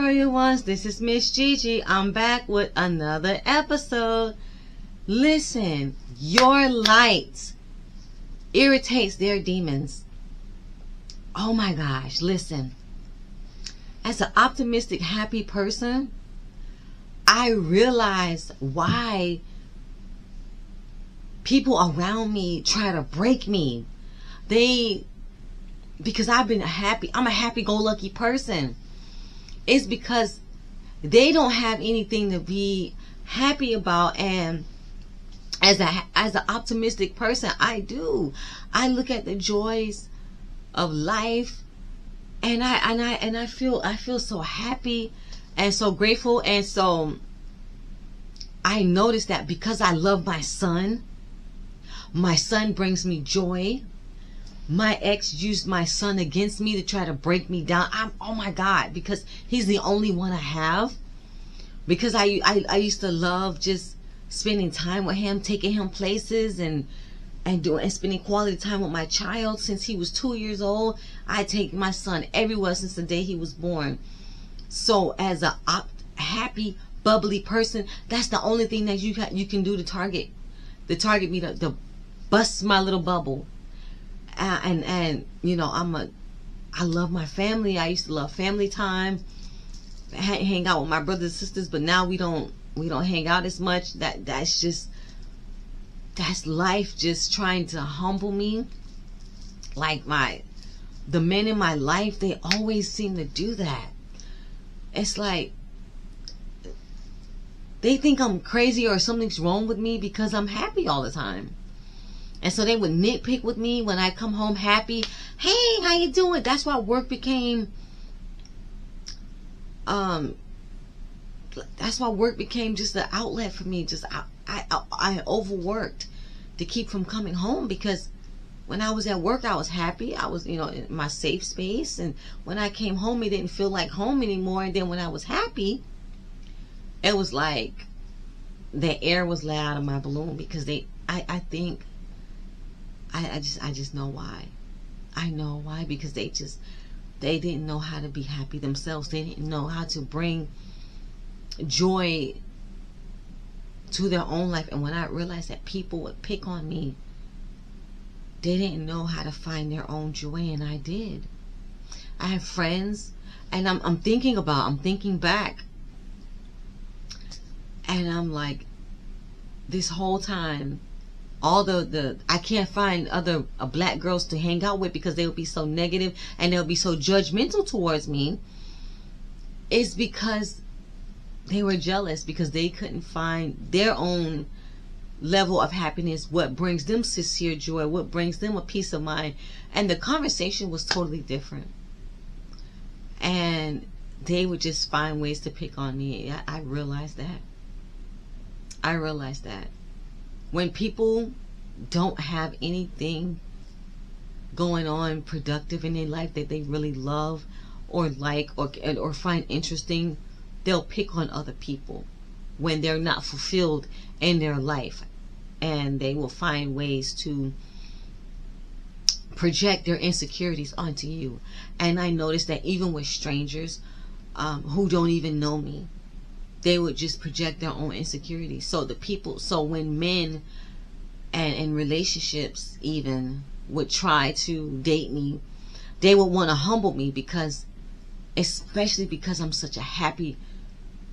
warrior ones, this is Miss Gigi. I'm back with another episode. Listen, your light irritates their demons. Oh my gosh, listen. As an optimistic, happy person, I realize why people around me try to break me. Because I'm a happy-go-lucky person. It's because they don't have anything to be happy about, and as an optimistic person, I do. I look at the joys of life, and I feel so happy and so grateful, and so I notice that because I love my son brings me joy. My ex used my son against me to try to break me down. Oh my God, because he's the only one I have. Because I used to love just spending time with him, taking him places, and spending quality time with my child. Since he was 2 years old, I take my son everywhere since the day he was born. So as a happy, bubbly person, that's the only thing that you can do to target me, to bust my little bubble. And you know, I love my family. I used to love family time, hang out with my brothers and sisters, but now we don't hang out as much. That's life just trying to humble me. Like the men in my life, they always seem to do that. It's like they think I'm crazy or something's wrong with me because I'm happy all the time. And so they would nitpick with me when I come home happy. Hey, how you doing? That's why work became just an outlet for me. Just I overworked to keep from coming home, because when I was at work I was happy. I was, in my safe space, and when I came home it didn't feel like home anymore. And then when I was happy, it was like the air was let out of my balloon, because I think I just know why. I know why, because they didn't know how to be happy themselves. They didn't know how to bring joy to their own life. And when I realized that people would pick on me, they didn't know how to find their own joy, and I did. I have friends, and I'm thinking back, and I'm like, this whole time, all I can't find other black girls to hang out with because they would be so negative and they'll be so judgmental towards me. It's because they were jealous, because they couldn't find their own level of happiness, what brings them sincere joy, what brings them a peace of mind. And the conversation was totally different, and they would just find ways to pick on me. I realized that. When people don't have anything going on productive in their life that they really love or like or find interesting, they'll pick on other people when they're not fulfilled in their life, and they will find ways to project their insecurities onto you. And I noticed that even with strangers who don't even know me, they would just project their own insecurities. So when men and relationships even would try to date me, they would want to humble me, especially because I'm such a happy,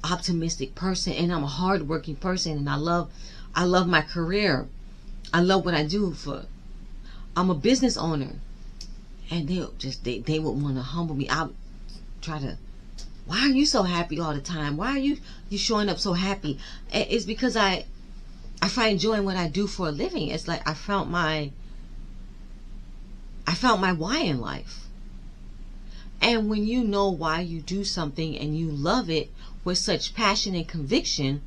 optimistic person, and I'm a hardworking person, and I love my career. I love what I do. I'm a business owner, and they would want to humble me. I would try to, why are you so happy all the time? Why are you showing up so happy? It's because I find joy in what I do for a living. It's like I found my why in life. And when you know why you do something and you love it with such passion and conviction,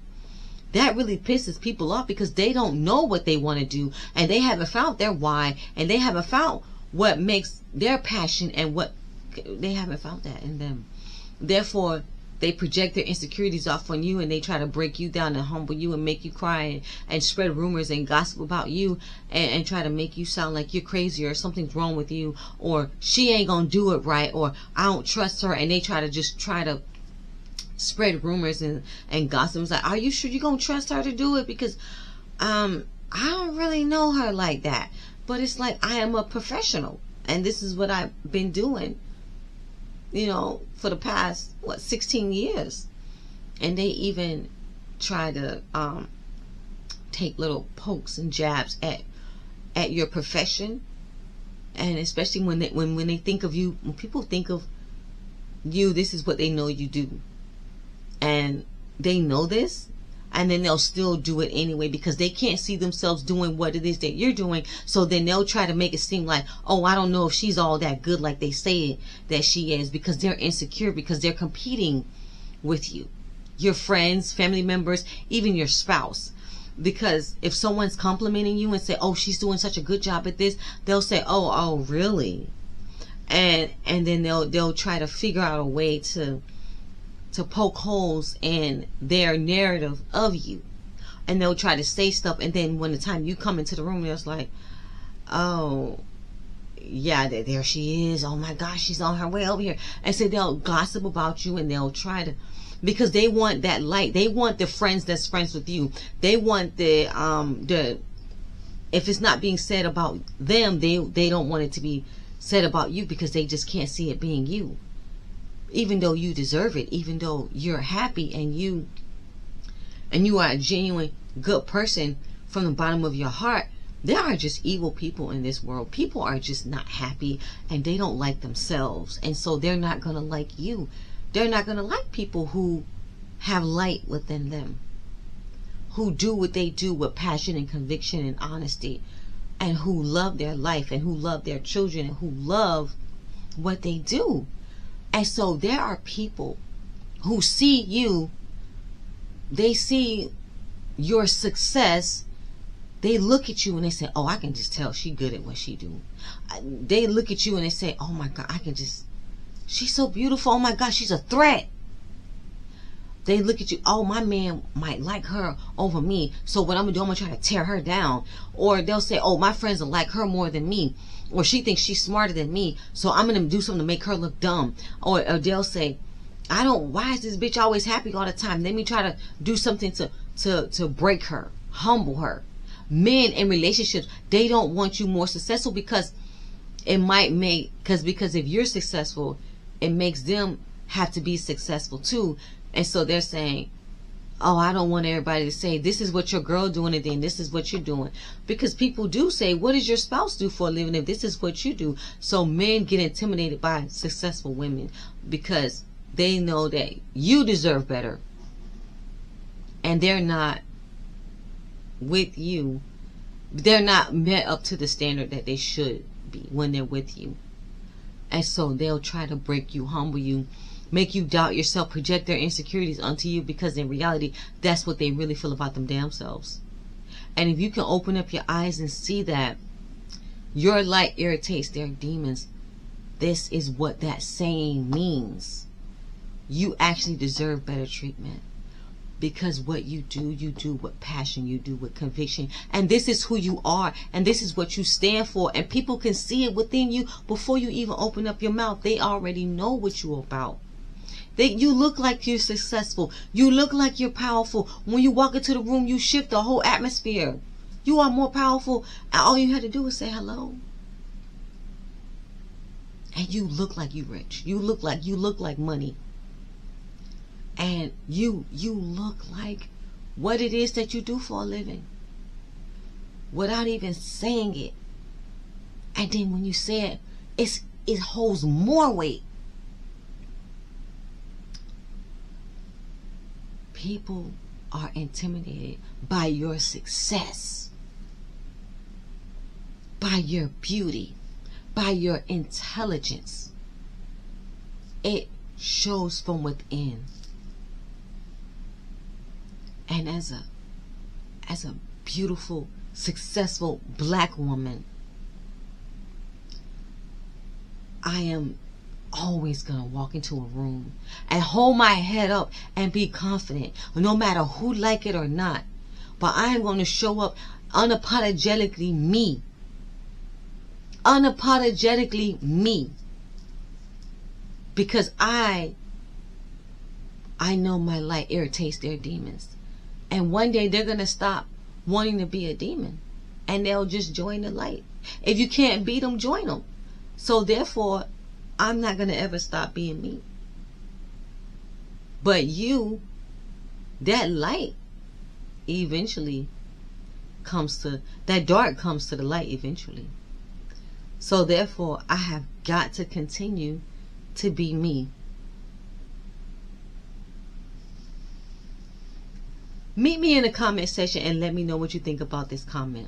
that really pisses people off, because they don't know what they want to do, and they haven't found their why, and they haven't found what makes their passion, and they haven't found that in them. Therefore, they project their insecurities off on you, and they try to break you down and humble you and make you cry and spread rumors and gossip about you, and try to make you sound like you're crazy or something's wrong with you, or she ain't gonna do it right, or I don't trust her. And they try to spread rumors and gossip. It's like, are you sure you're gonna trust her to do it? Because I don't really know her like that. But it's like, I am a professional, and this is what I've been doing, for the past 16 years. And they even try to take little pokes and jabs at your profession. And especially when they think of you, when people think of you, this is what they know you do. And they know this, and then they'll still do it anyway because they can't see themselves doing what it is that you're doing. So then they'll try to make it seem like, oh, I don't know if she's all that good like they say that she is, because they're insecure, because they're competing with you, your friends, family members, even your spouse. Because if someone's complimenting you and say, oh, she's doing such a good job at this, they'll say, oh, really? And then they'll try to figure out a way to poke holes in their narrative of you. And they'll try to say stuff, and then when the time you come into the room, it's like, oh, yeah, there she is. Oh my gosh, she's on her way over here. And so they'll gossip about you, and they'll try to, because they want that light. They want the friends that's friends with you. They want the if it's not being said about them, they don't want it to be said about you, because they just can't see it being you. Even though you deserve it, even though you're happy and you are a genuine good person from the bottom of your heart, there are just evil people in this world. People are just not happy, and they don't like themselves, and so they're not going to like you. They're not going to like people who have light within them, who do what they do with passion and conviction and honesty, and who love their life, and who love their children, and who love what they do. And so there are people who see you, they see your success, they look at you and they say, oh, I can just tell she good at what she do. They look at you and they say, oh my God, she's so beautiful. Oh my God, she's a threat. They look at you, oh, my man might like her over me, so what I'm gonna do, I'm gonna try to tear her down. Or they'll say, oh, my friends will like her more than me. Or she thinks she's smarter than me, so I'm gonna do something to make her look dumb. Or they'll say, why is this bitch always happy all the time? Let me try to do something to break her, humble her. Men in relationships, they don't want you more successful, because it might make, because if you're successful, it makes them have to be successful too. And so they're saying, oh, I don't want everybody to say, this is what your girl doing, and then this is what you're doing. Because people do say, what does your spouse do for a living if this is what you do? So men get intimidated by successful women, because they know that you deserve better, and they're not with you. They're not met up to the standard that they should be when they're with you. And so they'll try to break you, humble you, make you doubt yourself, project their insecurities onto you, because in reality, that's what they really feel about them damn selves. And if you can open up your eyes and see that your light irritates their demons, this is what that saying means. You actually deserve better treatment, because what you do with passion, you do with conviction, and this is who you are, and this is what you stand for, and people can see it within you before you even open up your mouth. They already know what you're about. You look like you're successful. You look like you're powerful. When you walk into the room, you shift the whole atmosphere. You are more powerful, and all you had to do is say hello. And you look like you rich. You look like money. And you look like what it is that you do for a living, without even saying it. And then when you say it, it holds more weight. People are intimidated by your success, by your beauty, by your intelligence. It shows from within. And as a beautiful, successful black woman, I am always gonna walk into a room and hold my head up and be confident, no matter who like it or not. But I am going to show up unapologetically me. Unapologetically me. Because I I know my light irritates their demons. And one day they're going to stop wanting to be a demon. And they'll just join the light. If you can't beat them, join them. So therefore, I'm not going to ever stop being me. But you, that light eventually comes to, that dark comes to the light eventually. So therefore, I have got to continue to be me. Meet me in the comment section and let me know what you think about this comment.